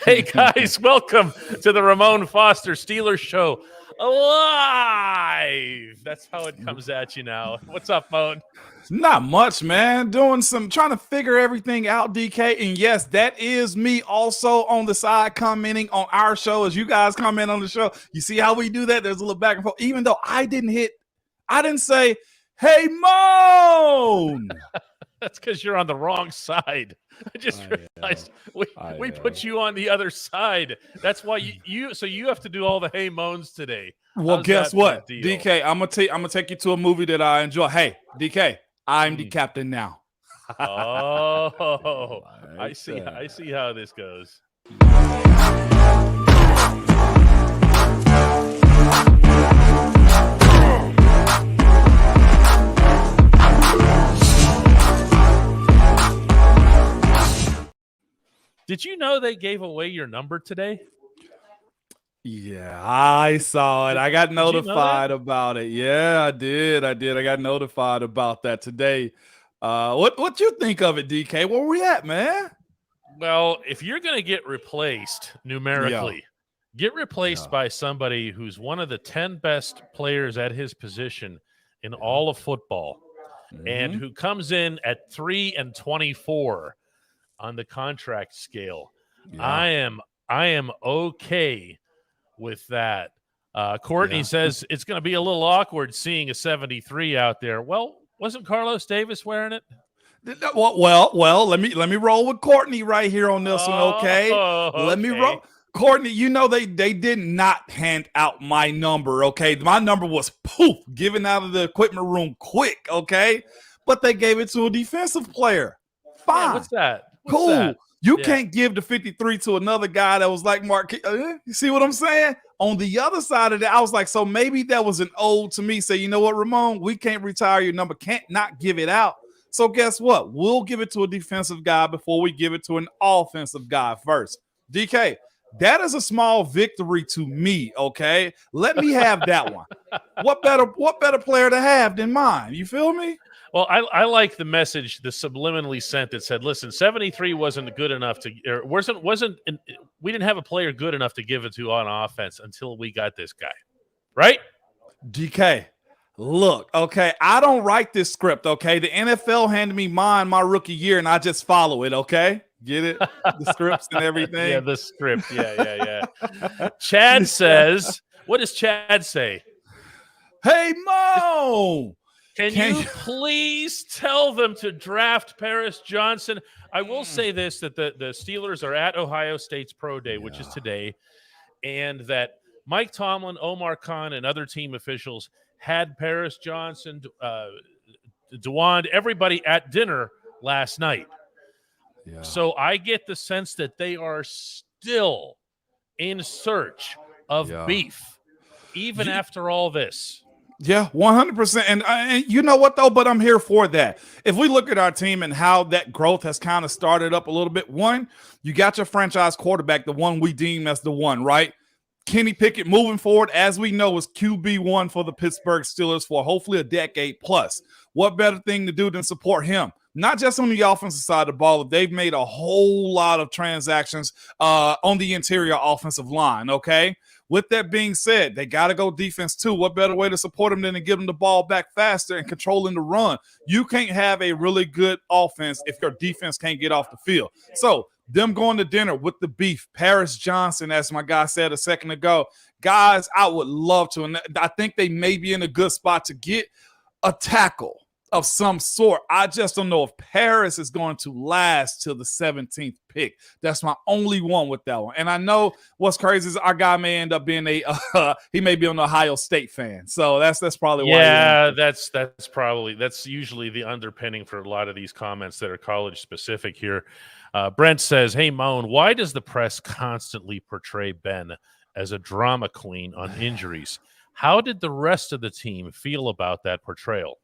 Hey, guys, welcome to the Ramon Foster Steelers Show live. That's how it comes at you now. What's up, Moan? Not much, man. Trying to figure everything out, DK. And yes, that is me also on the side commenting on our show as you guys comment on the show. You see how we do that? There's a little back and forth. Even though I didn't say, hey, Moan. That's because you're on the wrong side. I just realized we put you on the other side. That's why you have to do all the hey moans today. Well, guess what, DK? I'm gonna take you to a movie that I enjoy. Hey, DK, I'm the captain now. Oh, I see how this goes. Did you know they gave away your number today? Yeah, I saw it. I got notified about it. Yeah, I did. I got notified about that today. What you think of it, DK? Where we at, man? Well, if you're going to get replaced numerically, get replaced by somebody who's one of the 10 best players at his position in all of football, and who comes in at 3-24 on the contract scale. I am okay with that. Courtney says it's going to be a little awkward seeing a 73 out there. Well, wasn't Carlos Davis wearing it? Well, let me roll with Courtney right here on this one, okay? Let me roll. Courtney, you know they did not hand out my number, okay? My number was given out of the equipment room quick, okay? But they gave it to a defensive player. Fine. Yeah, what's that? Cool. That? You can't give the 53 to another guy that was like Mark. You see what I'm saying? On the other side of that, I was like, so maybe that was an ode to me. Say, you know what, Ramon, we can't retire your number. Can't not give it out. So guess what? We'll give it to a defensive guy before we give it to an offensive guy first. DK, that is a small victory to me, okay? Let me have that one. What better player to have than mine? You feel me? Well, I like the message, the subliminally sent that said, listen, 73 wasn't good enough to, or we didn't have a player good enough to give it to on offense until we got this guy, right? DK, look, okay, I don't write this script, okay? The NFL handed me mine my rookie year, and I just follow it, okay? Get it? The scripts and everything. Yeah, the script. Yeah. Chad says, what does Chad say? Hey, Mo! Can you please tell them to draft Paris Johnson? I will say this, that the Steelers are at Ohio State's Pro Day, which is today, and that Mike Tomlin, Omar Khan, and other team officials had Paris Johnson, DeWand, everybody at dinner last night. Yeah. So I get the sense that they are still in search of beef, even after all this. Yeah, 100%. And you know what, though? But I'm here for that. If we look at our team and how that growth has kind of started up a little bit, one, you got your franchise quarterback, the one we deem as the one, right? Kenny Pickett moving forward, as we know, is QB1 for the Pittsburgh Steelers for hopefully a decade plus. What better thing to do than support him? Not just on the offensive side of the ball. They've made a whole lot of transactions on the interior offensive line, okay? With that being said, they got to go defense too. What better way to support them than to give them the ball back faster and controlling the run? You can't have a really good offense if your defense can't get off the field. So them going to dinner with the beef, Paris Johnson, as my guy said a second ago, guys, I would love to. And I think they may be in a good spot to get a tackle of some sort. I just don't know if Paris is going to last till the 17th pick. That's my only one with that one. And I know what's crazy is our guy may end up being he may be an Ohio State fan. So that's probably why. Yeah, that's usually the underpinning for a lot of these comments that are college specific here. Brent says, hey, Moan, why does the press constantly portray Ben as a drama queen on injuries? How did the rest of the team feel about that portrayal?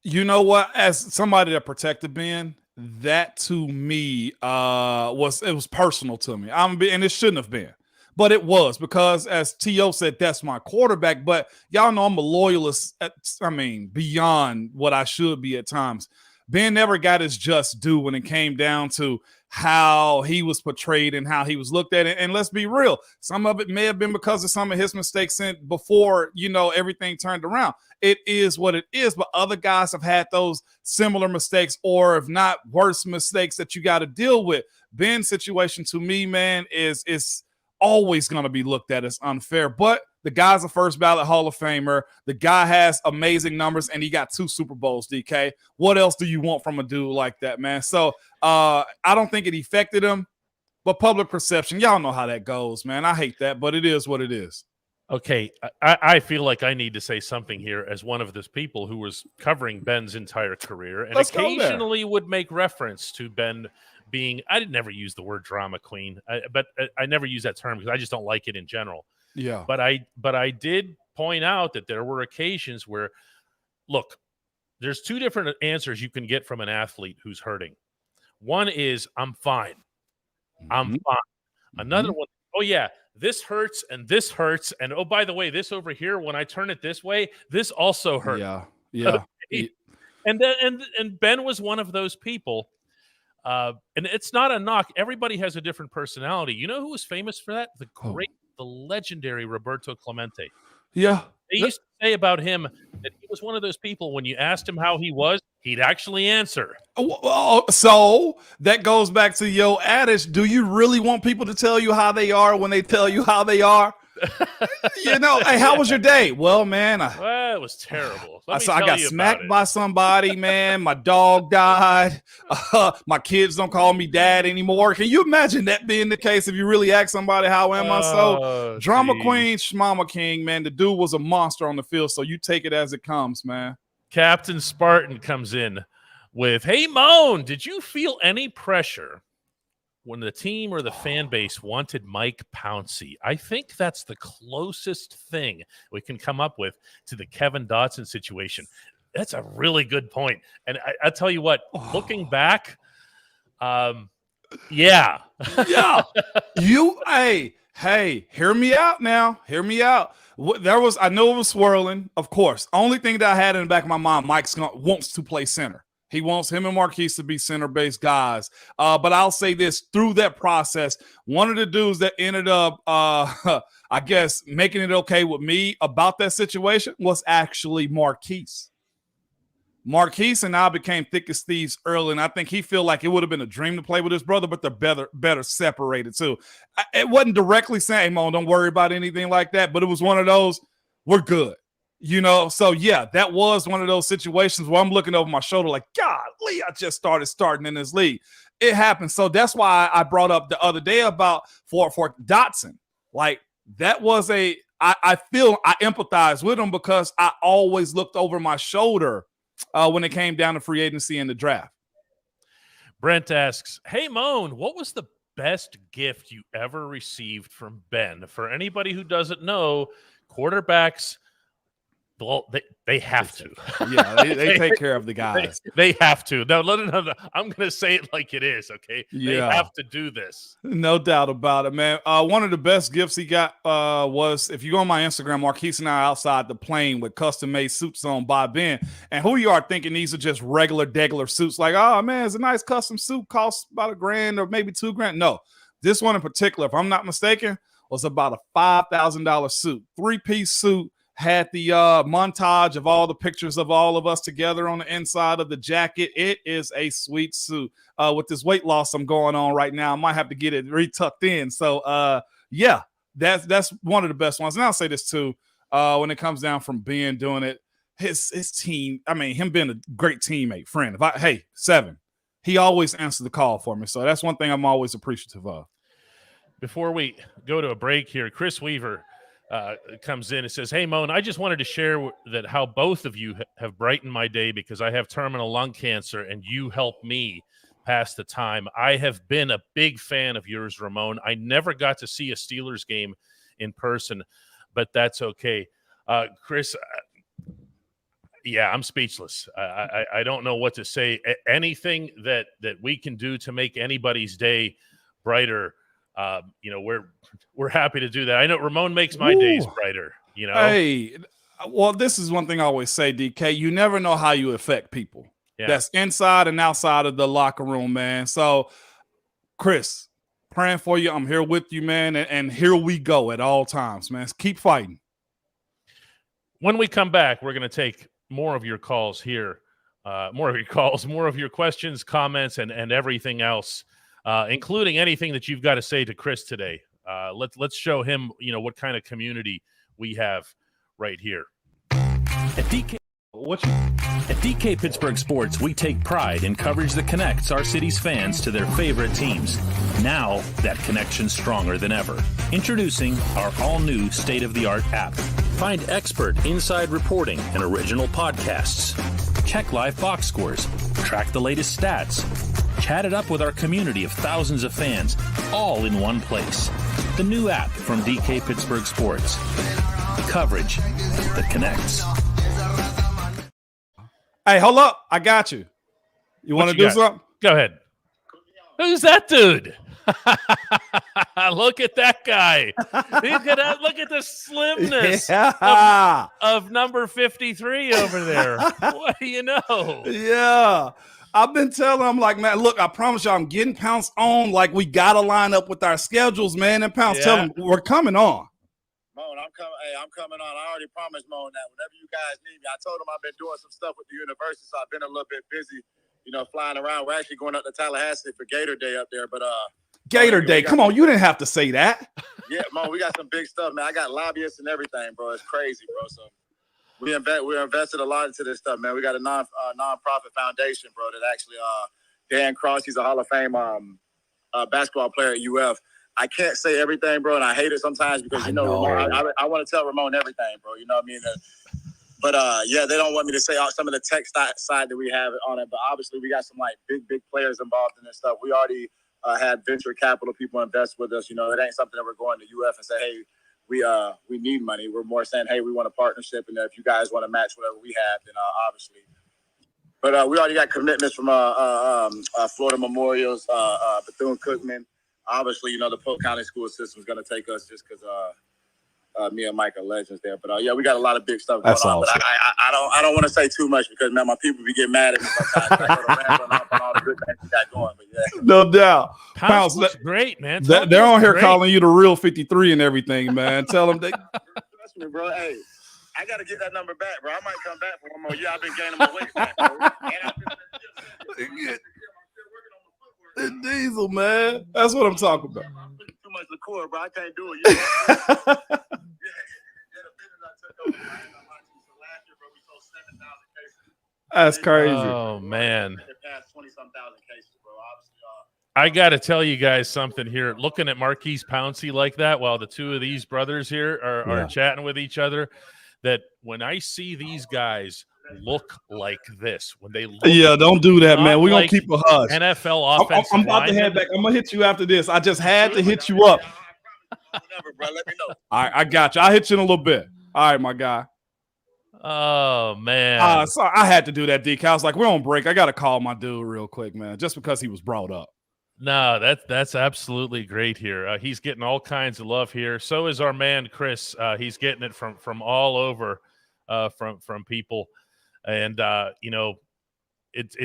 You know what? As somebody that protected Ben, that to me was personal to me. And it shouldn't have been, but it was, because as T.O. said, that's my quarterback. But y'all know I'm a loyalist. Beyond what I should be at times. Ben never got his just due when it came down to how he was portrayed and how he was looked at. And let's be real, some of it may have been because of some of his mistakes before, everything turned around. It is what it is, but other guys have had those similar mistakes, or if not worse mistakes that you got to deal with. Ben's situation, to me, man, is always going to be looked at as unfair, but the guy's a first ballot Hall of Famer. The guy has amazing numbers, and he got 2 Super Bowls, DK. What else do you want from a dude like that, man? So I don't think it affected him, but public perception, y'all know how that goes, man. I hate that, but it is what it is. Okay, I feel like I need to say something here as one of those people who was covering Ben's entire career and occasionally would make reference to Ben being, I did never use the word drama queen, but I never use that term because I just don't like it in general. Yeah. But I did point out that there were occasions where, look, there's 2 different answers you can get from an athlete who's hurting. One is, I'm fine. I'm fine. Another one, oh yeah, this hurts and this hurts. And oh, by the way, this over here, when I turn it this way, this also hurts. Yeah. And Ben was one of those people. And it's not a knock. Everybody has a different personality. You know who was famous for that? The legendary Roberto Clemente. Yeah. They used to say about him that he was one of those people, when you asked him how he was, he'd actually answer. So that goes back to your adage. Do you really want people to tell you how they are when they tell you how they are? Hey, how was your day? Well, man, it was terrible. I got smacked by somebody, man. My dog died. My kids don't call me dad anymore. Can you imagine that being the case if you really ask somebody, how am I? So drama queen, schmama king, man. The dude was a monster on the field, so you take it as it comes, man. Captain Spartan comes in with, hey, Moan, did you feel any pressure when the team or the fan base wanted Mike Pouncey? I think that's the closest thing we can come up with to the Kevin Dotson situation. That's a really good point. And I'll tell you what, looking back, yeah. Hey, hear me out now. Hear me out. I know it was swirling, of course. Only thing that I had in the back of my mind, Mike wants to play center. He wants him and Marquise to be center-based guys. But I'll say this, through that process, one of the dudes that ended up, I guess, making it okay with me about that situation was actually Marquise. Marquise and I became thick as thieves early, and I think he feel like it would have been a dream to play with his brother, but they're better separated too. It wasn't directly saying, hey, Mo, don't worry about anything like that, but it was one of those, we're good. So yeah, that was one of those situations where I'm looking over my shoulder like, golly, I just starting in this league. It happened. So that's why I brought up the other day about for Dotson. Like, that was I feel I empathize with him because I always looked over my shoulder when it came down to free agency and the draft. Brent asks, hey, Moan, what was the best gift you ever received from Ben? For anybody who doesn't know, quarterbacks, well, they have to. Yeah, they take care of the guys. They have to. No, I'm going to say it like it is, okay? Yeah. They have to do this. No doubt about it, man. One of the best gifts he got was, if you go on my Instagram, Marquise and I are outside the plane with custom-made suits on by Ben. And who you are thinking these are just regular suits, like, oh, man, it's a nice custom suit, costs about $1,000 or maybe $2,000. No, this one in particular, if I'm not mistaken, was about a $5,000 suit, 3-piece suit. Had the montage of all the pictures of all of us together on the inside of the jacket. It is a sweet suit. With this weight loss I'm going on right now, I might have to get it retucked in. So, yeah, that's one of the best ones. And I'll say this, too, when it comes down from Ben doing it, his team, I mean, him being a great teammate, friend. Seven, he always answers the call for me. So that's one thing I'm always appreciative of. Before we go to a break here, Chris Weaver comes in and says, hey, Moan, I just wanted to share that how both of you have brightened my day because I have terminal lung cancer and you helped me pass the time. I have been a big fan of yours, Ramon. I never got to see a Steelers game in person, but that's okay. Chris, yeah, I'm speechless. I don't know what to say. Anything that we can do to make anybody's day brighter, we're happy to do that. I know Ramon makes my days brighter, Hey, well, this is one thing I always say, DK. You never know how you affect people. Yeah. That's inside and outside of the locker room, man. So Chris, praying for you. I'm here with you, man. And here we go at all times, man. Keep fighting. When we come back, we're going to take more of your calls here. More of your questions, comments, and everything else, including anything that you've got to say to Chris today. Let's show him, what kind of community we have right here. At DK Pittsburgh Sports, we take pride in coverage that connects our city's fans to their favorite teams. Now, that connection's stronger than ever. Introducing our all-new state-of-the-art app. Find expert inside reporting and original podcasts. Check live box scores. Track the latest stats. Chat it up with our community of thousands of fans, all in one place. The new app from DK Pittsburgh Sports. Coverage that connects. Hey, hold up. I got you. You want to do something? Go ahead. Who's that dude? Look at that guy. Look at the slimness of number 53 over there. What do you know? Yeah. I've been telling him, like, man, look, I promise you I'm getting Pounce on. Like, we got to line up with our schedules, man. And Pounce, tell him we're coming on. Moan, I'm coming. Hey, I'm coming on. I already promised Moan that whenever you guys need me, I told him I've been doing some stuff with the university, so I've been a little bit busy, flying around. We're actually going up to Tallahassee for Gator Day up there, but Gator Day, come on, you didn't have to say that. Yeah, Moan, we got some big stuff, man. I got lobbyists and everything, bro. It's crazy, bro. So we're invested a lot into this stuff, man. We got a non-profit foundation, bro. That actually Dan Cross, he's a Hall of Fame basketball player at UF. I can't say everything, bro, and I hate it sometimes because, Ramon, I want to tell Ramon everything, bro. You know what I mean? But, they don't want me to say some of the tech side that we have on it. But obviously, we got some, big players involved in this stuff. We already had venture capital people invest with us. It ain't something that we're going to UF and say, hey, we need money. We're more saying, hey, we want a partnership. And if you guys want to match whatever we have, then obviously. But we already got commitments from Florida Memorials, Bethune-Cookman. Obviously, the Polk County school system is going to take us just because me and Mike are legends there. But we got a lot of big stuff going on. Awesome. But I don't want to say too much because, man, my people be getting mad at me sometimes. I go to rant on all the good things we got going. But no doubt. Pounce looks great, man. They're on here calling you the real 53 and everything, man. Tell them they. Trust me, bro. Hey, I got to get that number back, bro. I might come back for one more year. I've been gaining my weight back, bro. Diesel, man. That's what I'm talking about. Too much liqueur, bro. I can't do it. That's crazy. Oh, man. I got to tell you guys something here. Looking at Marquise Pouncey like that while the two of these brothers here are chatting with each other, that when I see these guys look like this, when they look don't do that, man. We're gonna keep a hush. NFL offense. I'm about to head back. I'm gonna hit you after this. I just had to hit you up. Whatever, bro. Let me know. All right, I got you. I'll hit you in a little bit. All right, my guy. Oh man. Sorry, I had to do that, DK. I was like, we're on break. I gotta call my dude real quick, man, just because he was brought up. No, that's absolutely great here. He's getting all kinds of love here. So is our man Chris. He's getting it from all over, from people. And it's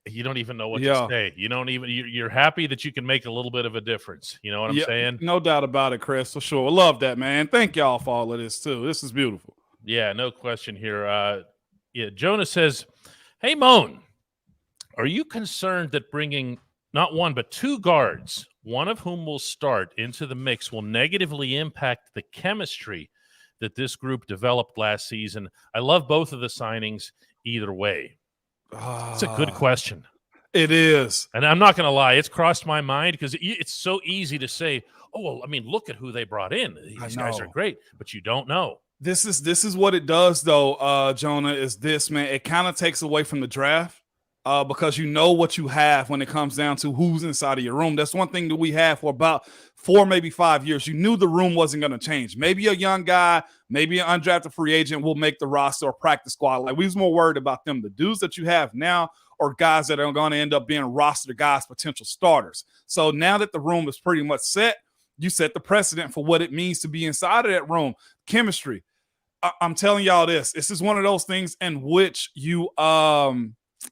you don't even know what to say. You're happy that you can make a little bit of a difference. You know what I'm saying? No doubt about it, Chris, for sure. Love that, man. Thank y'all for all of this too. This is beautiful. Yeah, no question here. Jonah says, hey, Moan, are you concerned that bringing not one but two guards, one of whom will start, into the mix will negatively impact the chemistry that this group developed last season? I love both of the signings either way. It's a good question. It is. And I'm not going to lie. It's crossed my mind because it's so easy to say, oh, well, I mean, look at who they brought in. These guys are great, but you don't know. This is what it does, though, Jonah, is this, man. It kind of takes away from the draft. Because you know what you have when it comes down to who's inside of your room. That's one thing that we have for about 4, maybe 5 years. You knew the room wasn't going to change. Maybe a young guy, maybe an undrafted free agent will make the roster or practice squad. Like, we was more worried about them. The dudes that you have now are guys that are going to end up being roster guys, potential starters. So now that the room is pretty much set, you set the precedent for what it means to be inside of that room. Chemistry. I'm telling y'all this. This is one of those things in which you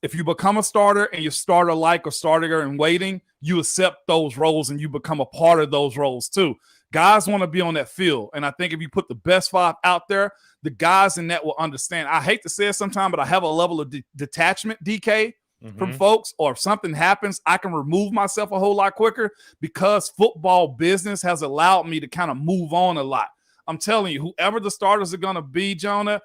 if you become a starter and you're starter-like or starter in waiting, you accept those roles and you become a part of those roles too. Guys want to be on that field. And I think if you put the best 5 out there, the guys in that will understand. I hate to say it sometimes, but I have a level of detachment, DK, from folks, or if something happens, I can remove myself a whole lot quicker because football business has allowed me to kind of move on a lot. I'm telling you, whoever the starters are going to be, Jonah,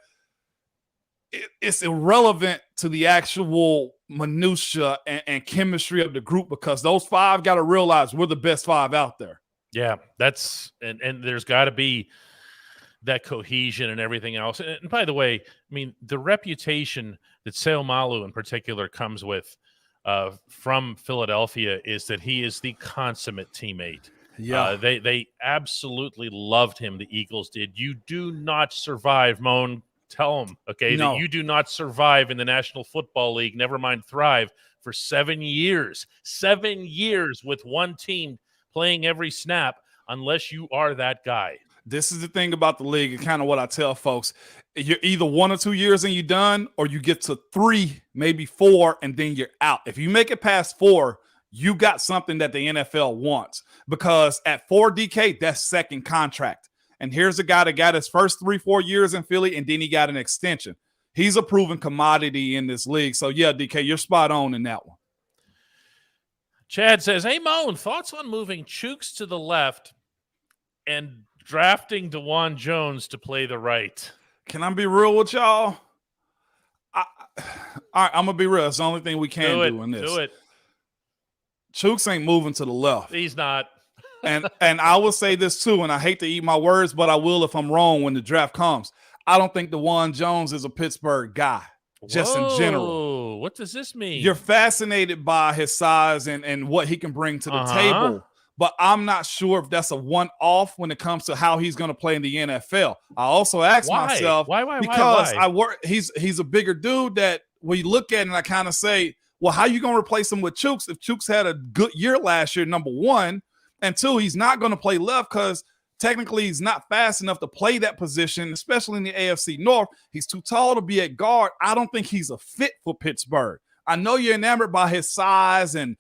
it's irrelevant to the actual minutia and chemistry of the group because those 5 got to realize we're the best 5 out there. Yeah, that's and there's got to be that cohesion and everything else. And by the way, I mean, the reputation that Seumalo in particular comes with from Philadelphia is that he is the consummate teammate. Yeah, they absolutely loved him. The Eagles did. You do not survive, Moan. Tell them, okay, that you do not survive in the National Football League, never mind thrive, for 7 years. 7 years with one team playing every snap unless you are that guy. This is the thing about the league, and kind of what I tell folks. You're either 1 or 2 years and you're done, or you get to 3, maybe 4, and then you're out. If you make it past 4, you got something that the NFL wants. Because at 4, DK, that's second contract. And here's a guy that got his first 3-4 years in Philly, and then he got an extension. He's a proven commodity in this league. So, yeah, DK, you're spot on in that one. Chad says, hey, Moan, thoughts on moving Chooks to the left and drafting DeJuan Jones to play the right? Can I be real with y'all? All right, I'm going to be real. It's the only thing we can do in this. Do it. Chooks ain't moving to the left. He's not. and I will say this too, and I hate to eat my words, but I will if I'm wrong when the draft comes. I don't think DeJuan Jones is a Pittsburgh guy, just in general. What does this mean? You're fascinated by his size and what he can bring to the table, but I'm not sure if that's a one-off when it comes to how he's going to play in the NFL. I also ask myself, because I work. He's a bigger dude that we look at, and I kind of say, well, how you going to replace him with Chooks if Chooks had a good year last year, number one, and two, he's not going to play left because technically he's not fast enough to play that position, especially in the AFC North. He's too tall to be at guard. I don't think he's a fit for Pittsburgh. I know you're enamored by his size and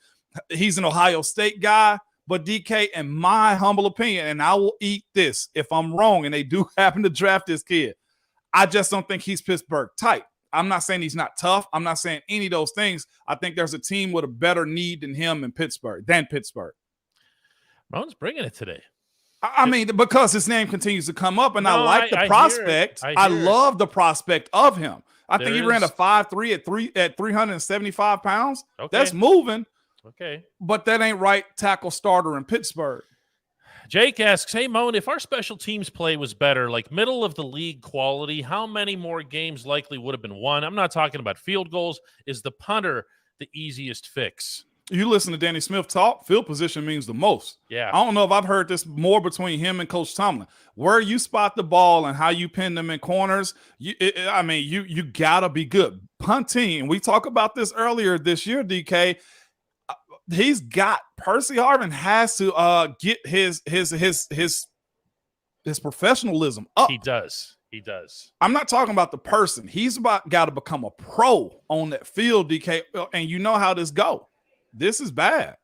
he's an Ohio State guy, but DK, in my humble opinion, and I will eat this if I'm wrong and they do happen to draft this kid, I just don't think he's Pittsburgh type. I'm not saying he's not tough. I'm not saying any of those things. I think there's a team with a better need than him in Pittsburgh, Ron's bringing it today. I mean, because his name continues to come up, and I like the prospect. I love the prospect of him. I think he ran a 5.3 at 375 pounds. Okay. That's moving. Okay. But that ain't right tackle starter in Pittsburgh. Jake asks, hey, Moan, if our special teams play was better, like middle of the league quality, how many more games likely would have been won? I'm not talking about field goals. Is the punter the easiest fix? You listen to Danny Smith talk, field position means the most. Yeah. I don't know if I've heard this more between him and Coach Tomlin. Where you spot the ball and how you pin them in corners, you got to be good. Punting, and we talked about this earlier this year, DK, he's got Percy Harvin has to get his professionalism up. He does. I'm not talking about the person. He's got to become a pro on that field, DK, and you know how this go. This is bad.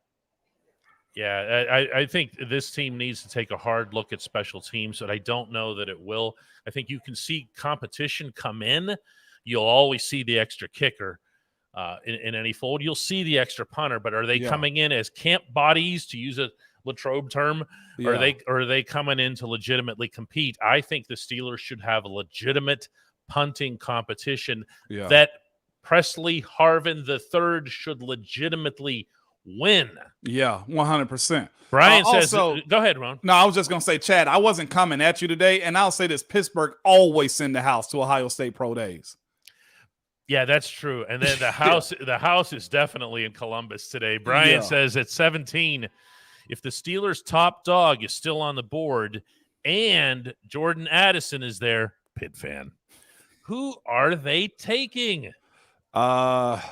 Yeah, I think this team needs to take a hard look at special teams, but I don't know that it will. I think you can see competition come in. You'll always see the extra kicker in any fold. You'll see the extra punter, but are they coming in as camp bodies, to use a Latrobe term? Yeah. Or are they coming in to legitimately compete? I think the Steelers should have a legitimate punting competition that Presley Harvin III should legitimately win. Yeah, 100%. Brian says, go ahead, Ron. No, I was just going to say, Chad, I wasn't coming at you today, and I'll say this, Pittsburgh always send the house to Ohio State Pro Days. Yeah, that's true. And then the house is definitely in Columbus today. Brian says at 17, if the Steelers' top dog is still on the board and Jordan Addison is there, Pitt fan, who are they taking? If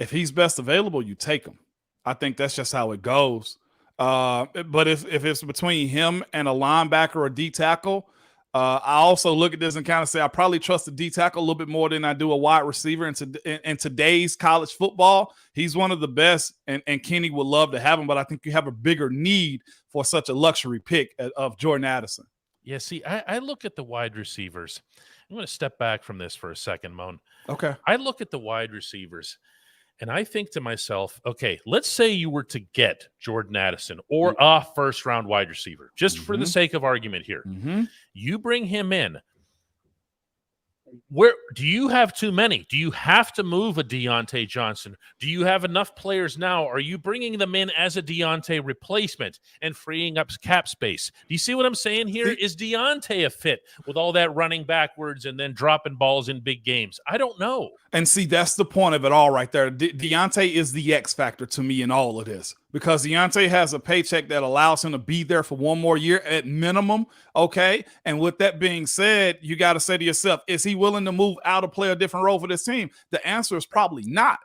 he's best available, you take him. I think that's just how it goes. But if it's between him and a linebacker or D tackle, I also look at this and kind of say I probably trust the D tackle a little bit more than I do a wide receiver in today's college football. He's one of the best, and Kenny would love to have him, but I think you have a bigger need for such a luxury pick of Jordan Addison. Yeah, see, I look at the wide receivers. I'm going to step back from this for a second, Moan. Okay. I look at the wide receivers, and I think to myself, okay, let's say you were to get Jordan Addison or a first-round wide receiver, just for the sake of argument here. You bring him in. Where do you have too many? Do you have to move a Deontay Johnson? Do you have enough players now? Are you bringing them in as a Deontay replacement and freeing up cap space? Do you see what I'm saying here? Is Deontay a fit with all that running backwards and then dropping balls in big games? I don't know. And see, that's the point of it all right there. Deontay is the X factor to me in all of this, because Deontay has a paycheck that allows him to be there for one more year at minimum, okay? And with that being said, you got to say to yourself, is he willing to move out to play a different role for this team? The answer is probably not.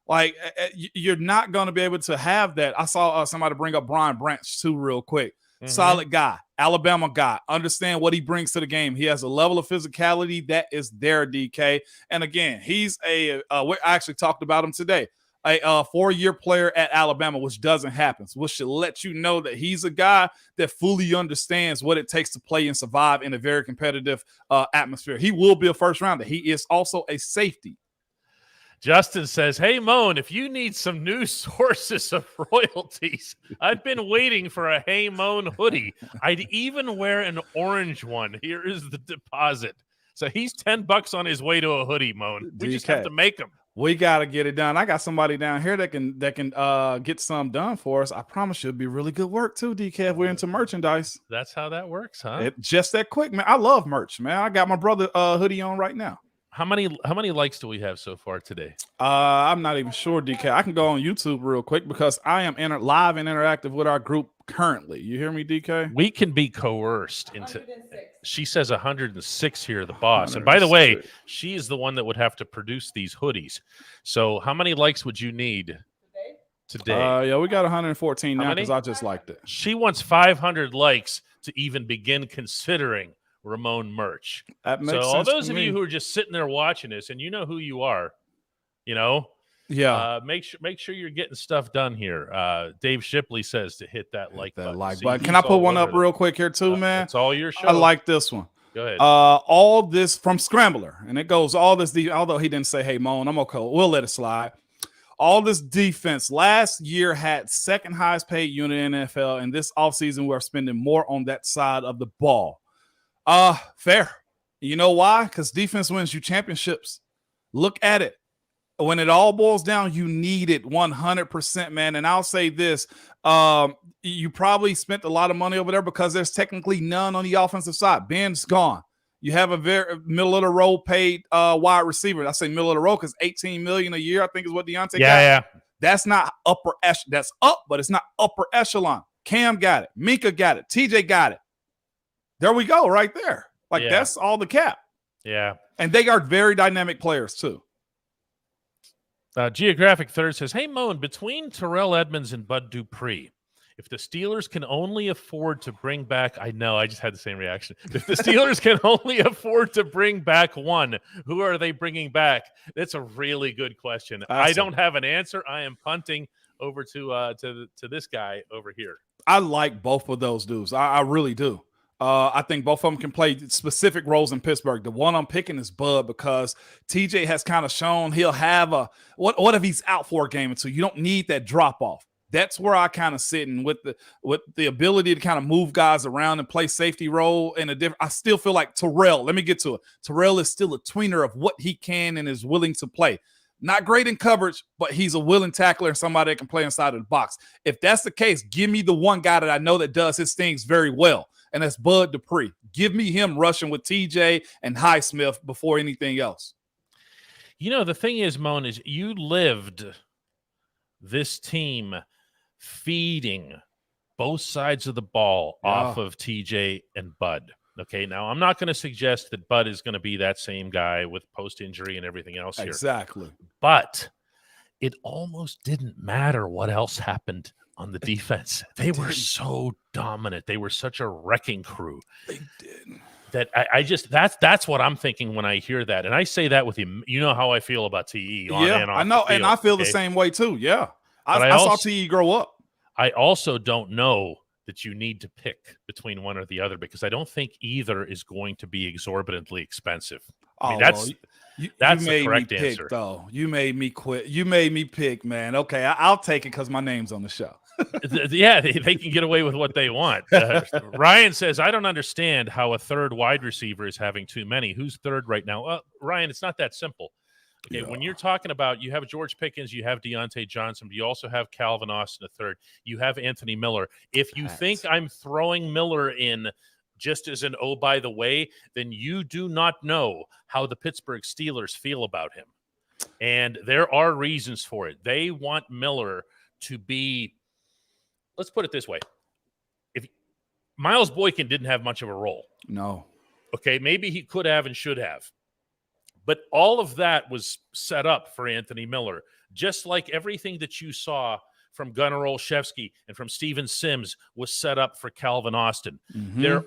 Like, you're not going to be able to have that. I saw somebody bring up Brian Branch too real quick. Solid guy, Alabama guy, understand what he brings to the game. He has a level of physicality that is there, DK. And again, he's I actually talked about him today, a 4-year player at Alabama, which doesn't happen, which should let you know that he's a guy that fully understands what it takes to play and survive in a very competitive atmosphere. He will be a first rounder. He is also a safety. Justin says, hey, Moan, if you need some new sources of royalties, I've been waiting for a Hey Moan hoodie. I'd even wear an orange one. Here is the deposit. So he's $10 on his way to a hoodie, Moan. We just have to make them. We got to get it done. I got somebody down here that can get some done for us. I promise you it'll be really good work too, DK, if we're into merchandise. That's how that works, huh? Just that quick, man. I love merch, man. I got my brother hoodie on right now. How many likes do we have so far today? I'm not even sure, DK. I can go on YouTube real quick because I am live and interactive with our group currently. You hear me, DK? We can be coerced into. She says 106 here, the boss. And by the way, she is the one that would have to produce these hoodies. So how many likes would you need today? Yeah, we got 114 now because I just liked it. She wants 500 likes to even begin considering Ramon merch. So all those of you who are just sitting there watching this, and you know who you are, make sure you're getting stuff done here. Dave Shipley says to hit that like button. Can I put one up real quick here too, man? It's all your show. I like this one. Go ahead. All this from Scrambler, and it goes all this. Although he didn't say, "Hey, Moan," I'm okay. We'll let it slide. All this defense last year had second highest paid unit in NFL, and this offseason we're spending more on that side of the ball. Fair. You know why? Because defense wins you championships. Look at it. When it all boils down, you need it 100%, man. And I'll say this, you probably spent a lot of money over there because there's technically none on the offensive side. Ben's gone. You have a very middle of the road paid wide receiver. I say middle of the road because $18 million a year, I think is what Deontay got. Yeah. That's not upper echelon. That's up, but it's not upper echelon. Cam got it. Minka got it. TJ got it. There we go, right there. That's all the cap. Yeah. And they are very dynamic players, too. Geographic Third says, hey, Moan, between Terrell Edmonds and Bud Dupree, if the Steelers can only afford to bring back – I know, I just had the same reaction. If the Steelers can only afford to bring back one, who are they bringing back? That's a really good question. I don't have an answer. I am punting over to this guy over here. I like both of those dudes. I really do. I think both of them can play specific roles in Pittsburgh. The one I'm picking is Bud because TJ has kind of shown he'll have what if he's out for a game or two? You don't need that drop off. That's where I kind of sit in with the ability to kind of move guys around and play safety role in a different. I still feel like Terrell. Let me get to it. Terrell is still a tweener of what he can and is willing to play. Not great in coverage, but he's a willing tackler and somebody that can play inside of the box. If that's the case, give me the one guy that I know that does his things very well. And that's Bud Dupree. Give me him rushing with TJ and Highsmith before anything else. The thing is, Moan, is you lived this team feeding both sides of the ball off of TJ and Bud. Okay, now I'm not going to suggest that Bud is going to be that same guy with post-injury and everything else here. Exactly. But it almost didn't matter what else happened on the defense. They were so dominant. They were such a wrecking crew. They did. that I just that's what I'm thinking when I hear that, and I say that with you. You know how I feel about TE. On and off I know, the field, and I feel the same way too. Yeah, But I saw TE grow up. I also don't know that you need to pick between one or the other because I don't think either is going to be exorbitantly expensive. I mean, that's the correct answer. Though you made me quit. You made me pick, man. Okay, I'll take it because my name's on the show. Yeah, they can get away with what they want. Ryan says, I don't understand how a third wide receiver is having too many. Who's third right now? Ryan, it's not that simple. Okay, when you're talking about you have George Pickens, you have Deontay Johnson, but you also have Calvin Austin a third. You have Anthony Miller. If you think I'm throwing Miller in just as an oh, by the way, then you do not know how the Pittsburgh Steelers feel about him. And there are reasons for it. They want Miller to be, let's put it this way. If Miles Boykin didn't have much of a role. No. Okay, maybe he could have and should have. But all of that was set up for Anthony Miller, just like everything that you saw from Gunnar Olszewski and from Steven Sims was set up for Calvin Austin. Mm-hmm. They're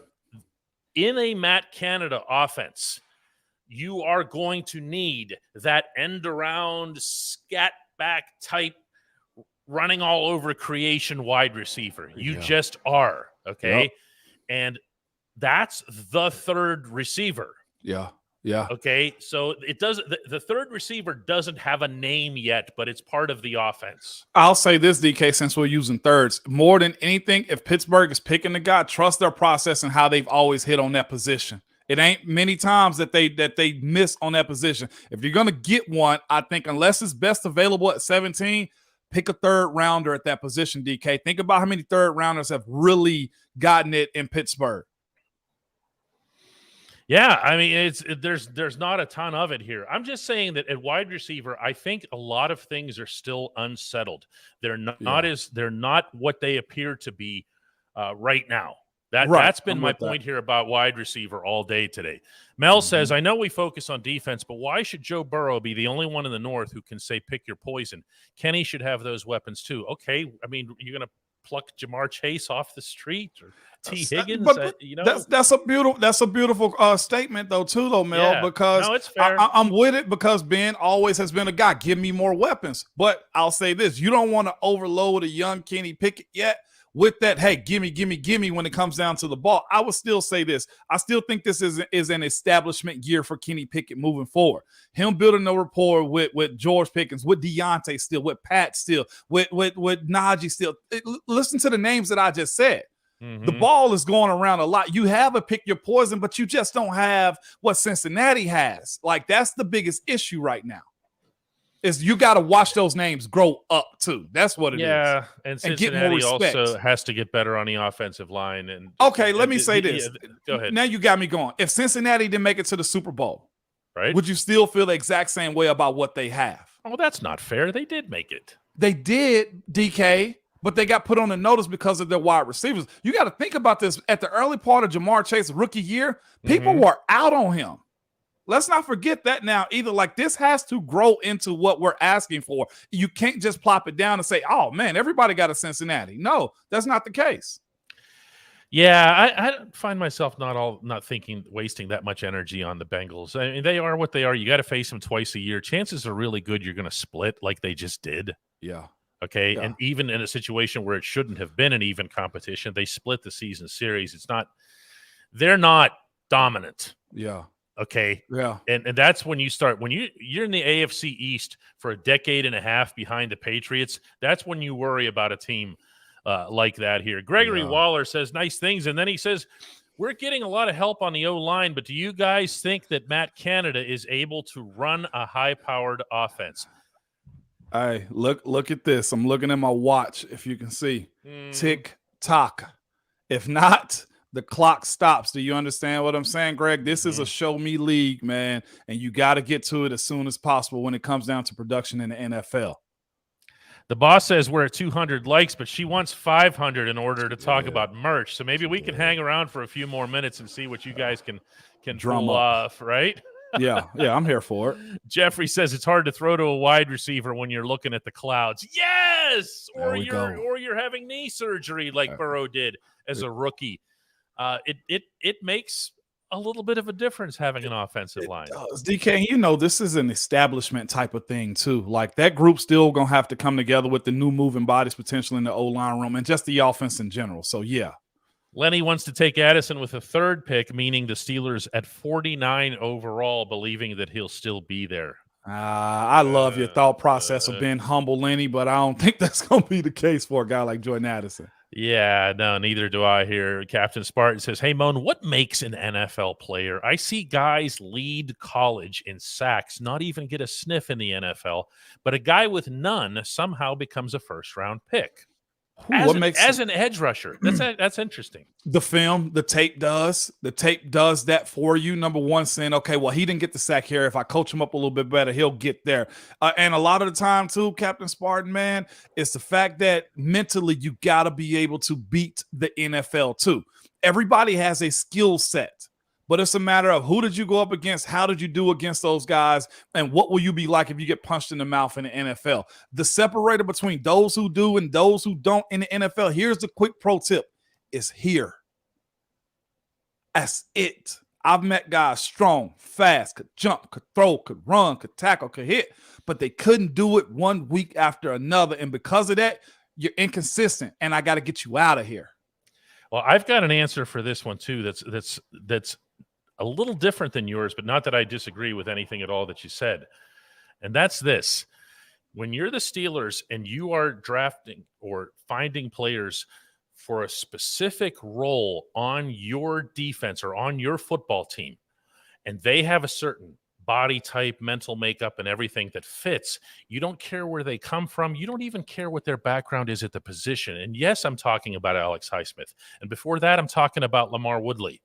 in a Matt Canada offense. You are going to need that end-around, scat-back type, running all over creation wide receiver. You just are, okay? Yep. And that's the third receiver. Yeah. Okay, so it doesn't. The third receiver doesn't have a name yet, but it's part of the offense. I'll say this, DK, since we're using thirds, more than anything, if Pittsburgh is picking the guy, trust their process and how they've always hit on that position. It ain't many times that they miss on that position. If you're gonna get one, I think unless it's best available at 17, pick a third rounder at that position. DK, think about how many third rounders have really gotten it in Pittsburgh. Yeah, I mean, there's not a ton of it here. I'm just saying that at wide receiver, I think a lot of things are still unsettled. They're not what they appear to be right now. That's been my point here about wide receiver all day today. Mel says, I know we focus on defense, but why should Joe Burrow be the only one in the North who can say pick your poison? Kenny should have those weapons too. Okay, I mean, you're going to pluck Jamar Chase off the street or T. Higgins? That's a beautiful statement though, Mel, because no, it's fair. I'm with it because Ben always has been a guy, give me more weapons. But I'll say this, you don't want to overload a young Kenny Pickett yet. With that, hey, gimme when it comes down to the ball. I would still say this. I still think this is an establishment year for Kenny Pickett moving forward. Him building a rapport with George Pickens, with Deontay still, with Pat still, with Najee still. Listen to the names that I just said. Mm-hmm. The ball is going around a lot. You have a pick your poison, but you just don't have what Cincinnati has. Like, that's the biggest issue right now. Is you got to watch those names grow up too. That's what it is. Yeah, and Cincinnati also has to get better on the offensive line. And okay, let me say this. Go ahead. Now you got me going. If Cincinnati didn't make it to the Super Bowl, right, would you still feel the exact same way about what they have? Oh, that's not fair. They did make it. They did, DK, but they got put on the notice because of their wide receivers. You got to think about this. At the early part of Jamar Chase's rookie year, people were out on him. Let's not forget that now either. Like, this has to grow into what we're asking for. You can't just plop it down and say, oh, man, everybody got a Cincinnati. No, that's not the case. Yeah, I find myself not wasting that much energy on the Bengals. I mean, they are what they are. You got to face them twice a year. Chances are really good you're going to split like they just did. Yeah. Okay, yeah. And even in a situation where it shouldn't have been an even competition, they split the season series. They're not dominant. Yeah. Okay. Yeah. And that's when you start, you're in the AFC East for a decade and a half behind the Patriots. That's when you worry about a team like that here. Gregory Waller says nice things. And then he says, we're getting a lot of help on the O-line, but do you guys think that Matt Canada is able to run a high-powered offense? Hey, look at this. I'm looking at my watch, if you can see. Tick tock. If not, the clock stops. Do you understand what I'm saying, Greg? This is a show me league, man, and you got to get to it as soon as possible when it comes down to production in the NFL. The boss says we're at 200 likes, but she wants 500 in order to talk about merch. So maybe we can hang around for a few more minutes and see what you guys can pull off, right? Yeah, I'm here for it. Jeffrey says it's hard to throw to a wide receiver when you're looking at the clouds. Yes, or you're having knee surgery like Burrow did as a rookie. It makes a little bit of a difference having an offensive line. DK, you know, this is an establishment type of thing too. Like that group still going to have to come together with the new moving bodies potentially in the O-line room and just the offense in general. So, yeah. Lenny wants to take Addison with a third pick, meaning the Steelers at 49 overall, believing that he'll still be there. I love your thought process of being humble, Lenny, but I don't think that's going to be the case for a guy like Jordan Addison. Yeah, no, neither do I here. Captain Spartan says, hey, Moan, what makes an NFL player? I see guys lead college in sacks, not even get a sniff in the NFL, but a guy with none somehow becomes a first-round pick. As an edge rusher. That's interesting. The film, the tape does. The tape does that for you. Number one, saying, okay, well, he didn't get the sack here. If I coach him up a little bit better, he'll get there. And a lot of the time, too, Captain Spartan, man, it's the fact that mentally you got to be able to beat the NFL, too. Everybody has a skill set. But it's a matter of who did you go up against, how did you do against those guys, and what will you be like if you get punched in the mouth in the NFL? The separator between those who do and those who don't in the NFL, here's the quick pro tip, is here. That's it. I've met guys strong, fast, could jump, could throw, could run, could tackle, could hit, but they couldn't do it one week after another. And because of that, you're inconsistent, and I got to get you out of here. Well, I've got an answer for this one, too, that's a little different than yours, but not that I disagree with anything at all that you said. And that's this. When you're the Steelers and you are drafting or finding players for a specific role on your defense or on your football team, and they have a certain body type, mental makeup, and everything that fits, you don't care where they come from. You don't even care what their background is at the position. And yes, I'm talking about Alex Highsmith. And before that, I'm talking about Lamar Woodley.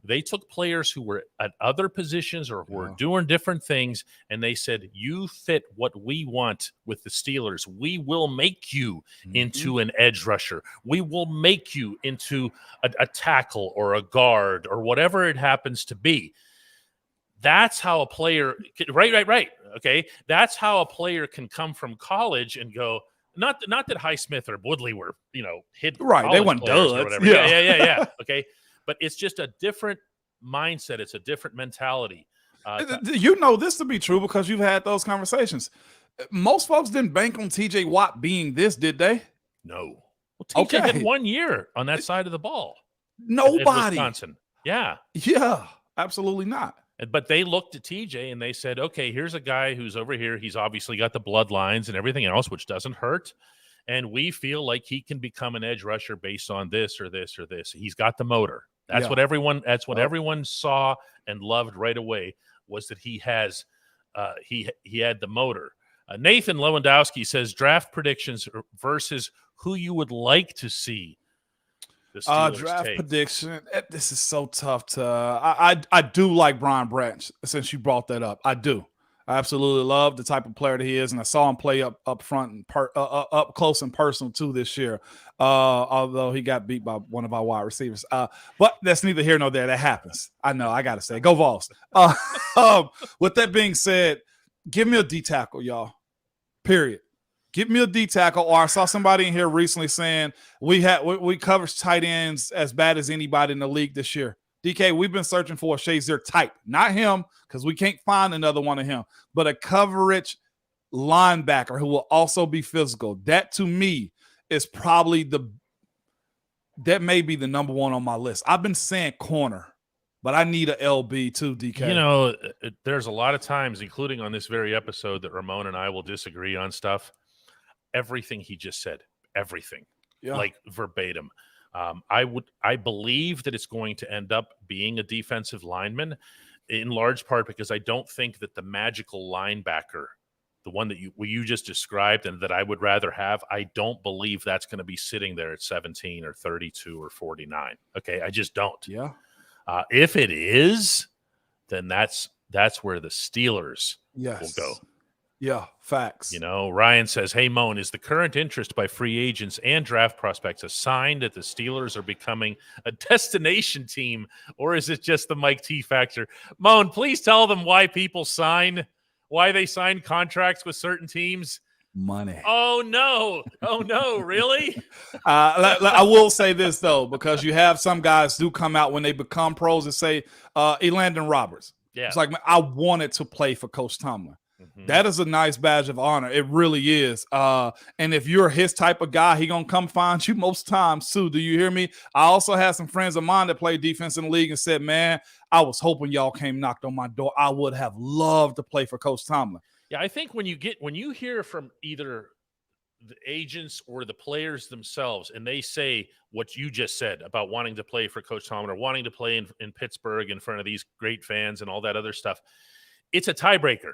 They took players who were at other positions or who were doing different things, and they said, you fit what we want with the Steelers. We will make you into an edge rusher. We will make you into a tackle or a guard or whatever it happens to be. That's how a player – right. Okay, that's how a player can come from college and go – not that Highsmith or Woodley were, hidden. Right, they weren't duds. Or whatever. Yeah. Okay. But it's just a different mindset. It's a different mentality. This to be true because you've had those conversations. Most folks didn't bank on T.J. Watt being this, did they? No. Well, T.J. had 1 year on that side of the ball. Nobody. In Wisconsin. Yeah. Yeah, absolutely not. But they looked at TJ and they said, okay, here's a guy who's over here. He's obviously got the bloodlines and everything else, which doesn't hurt. And we feel like he can become an edge rusher based on this or this or this. He's got the motor. That's what everyone saw and loved right away, was that he has he had the motor. Nathan Lewandowski says draft predictions versus who you would like to see the Steelers draft take. Prediction. This is so tough to. I do like Brian Branch, since you brought that up. I do. I absolutely love the type of player that he is, and I saw him play up front and up close and personal too this year. Although he got beat by one of our wide receivers, but that's neither here nor there. That happens. I know. I gotta say, go Vols. With that being said, give me a D tackle, y'all. Period. Give me a D tackle. Or I saw somebody in here recently saying we cover tight ends as bad as anybody in the league this year. DK, we've been searching for a Shazier type, not him, because we can't find another one of him, but a coverage linebacker who will also be physical. That to me is probably that may be the number one on my list. I've been saying corner, but I need a LB too, DK. There's a lot of times, including on this very episode, that Ramon and I will disagree on stuff. Everything he just said, everything, like verbatim. I believe that it's going to end up being a defensive lineman, in large part because I don't think that the magical linebacker, the one that you just described and that I would rather have, I don't believe that's going to be sitting there at 17 or 32 or 49. Okay, I just don't. Yeah. If it is, then that's where the Steelers will go. Yeah, facts. Ryan says, hey, Moan, is the current interest by free agents and draft prospects a sign that the Steelers are becoming a destination team, or is it just the Mike T factor? Moan, please tell them why they sign contracts with certain teams. money. Oh no, really? I will say this, though, because you have some guys do come out when they become pros and say, Elandon Roberts. Yeah. It's like, man, I wanted to play for Coach Tomlin. Mm-hmm. That is a nice badge of honor. It really is. And if you're his type of guy, he going to come find you most times too. Do you hear me? I also had some friends of mine that play defense in the league and said, man, I was hoping y'all came knocked on my door. I would have loved to play for Coach Tomlin. Yeah, I think when you hear from either the agents or the players themselves, and they say what you just said about wanting to play for Coach Tomlin or wanting to play in Pittsburgh in front of these great fans and all that other stuff, it's a tiebreaker.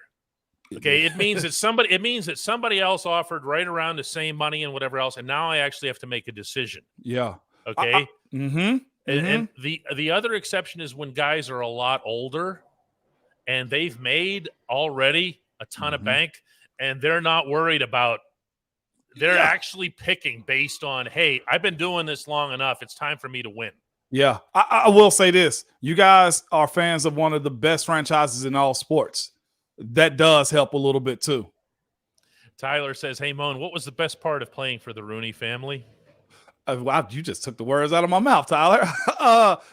Okay, it means that somebody else offered right around the same money and whatever else, and now I actually have to make a decision. Yeah. Okay. Mm-hmm. And the other exception is when guys are a lot older and they've made already a ton of bank, and they're not worried about. They're actually picking based on, hey, I've been doing this long enough. It's time for me to win. Yeah, I will say this. You guys are fans of one of the best franchises in all sports. That does help a little bit too. Tyler says, hey, Moan, what was the best part of playing for the Rooney family? Wow, you just took the words out of my mouth, Tyler.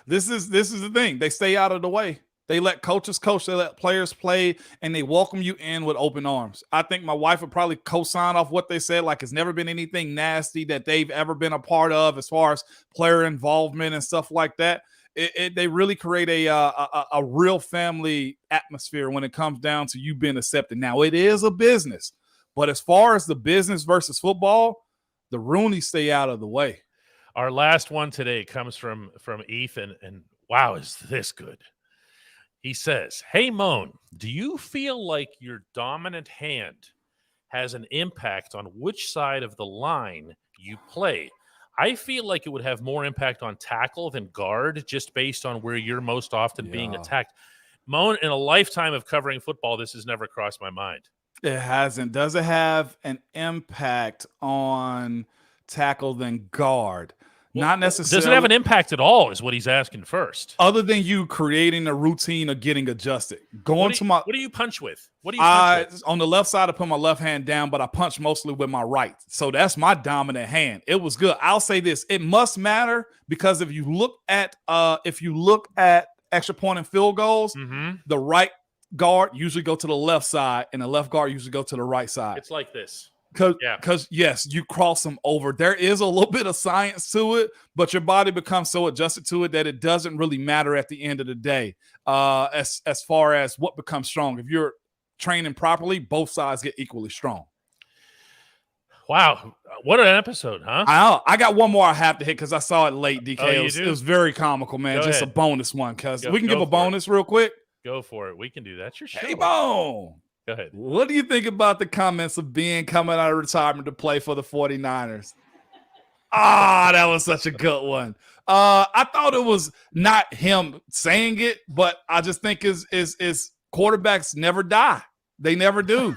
This is the thing. They stay out of the way. They let coaches coach, they let players play, and they welcome you in with open arms. I think my wife would probably co-sign off what they said, like it's never been anything nasty that they've ever been a part of as far as player involvement and stuff like that. They really create a real family atmosphere when it comes down to you being accepted. Now, it is a business, but as far as the business versus football, the Rooneys stay out of the way. Our last one today comes from Ethan, and wow, is this good. He says, hey, Moan, do you feel like your dominant hand has an impact on which side of the line you play? I feel like it would have more impact on tackle than guard just based on where you're most often being attacked. Moan, in a lifetime of covering football, this has never crossed my mind. It hasn't. Does it have an impact on tackle than guard? Well, not necessarily. Does it have an impact at all is what he's asking first. Other than you creating a routine of getting adjusted. What do you punch with? On the left side, I put my left hand down, but I punch mostly with my right. So that's my dominant hand. It was good. I'll say this. It must matter because if you look at extra point and field goals, the right guard usually go to the left side and the left guard usually go to the right side. It's like this. Because yes, you cross them over. There is a little bit of science to it, but your body becomes so adjusted to it that it doesn't really matter at the end of the day. As far as what becomes strong, if you're training properly, both sides get equally strong. Wow, what an episode, huh? I got one more I have to hit because I saw it late. DK, it was very comical, man. Go Just ahead. A bonus one because we can give a bonus real quick. Go for it. We can do that. Your show. Hey, Bone. Go ahead. What do you think about the comments of Ben coming out of retirement to play for the 49ers? That was such a good one. I thought it was not him saying it, but I just think is quarterbacks never die. They never do.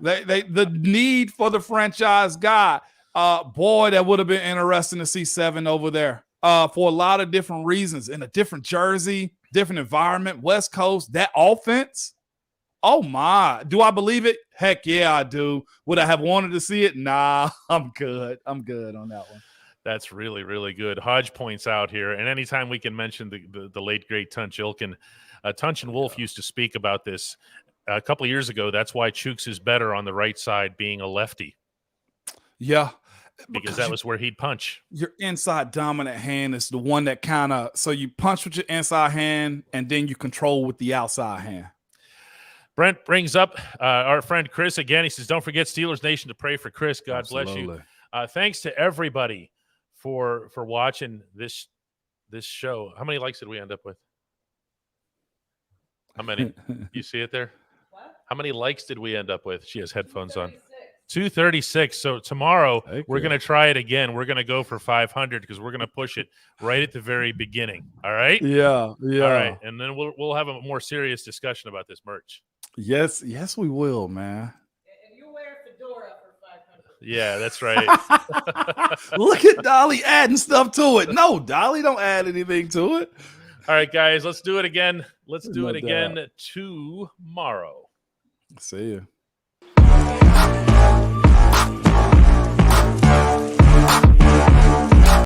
The need for the franchise guy. Boy, that would have been interesting to see 7 over there for a lot of different reasons. In a different jersey, different environment, West Coast, that offense. Oh, my. Do I believe it? Heck yeah, I do. Would I have wanted to see it? Nah, I'm good. I'm good on that one. That's really, really good. Hodge points out here, and anytime we can mention the late, great Tunch Ilkin, Tunch and Wolf used to speak about this a couple of years ago. That's why Chooks is better on the right side being a lefty. Yeah. Because that was where he'd punch. Your inside dominant hand is the one that kind of – so you punch with your inside hand, and then you control with the outside hand. Brent brings up our friend Chris again. He says, don't forget Steelers Nation to pray for Chris. God Absolutely. Bless you. Thanks to everybody for watching this show. How many likes did we end up with? How many? You see it there? What? How many likes did we end up with? She has headphones on. 236. So tomorrow we're going to try it again. We're going to go for 500 because we're going to push it right at the very beginning. All right? Yeah. All right. And then we'll have a more serious discussion about this merch. Yes, we will, man. And you wear a fedora for 500. Yeah, that's right. Look at Dolly adding stuff to it. No, Dolly don't add anything to it. All right, guys, let's do it again. Let's do it again tomorrow. See you.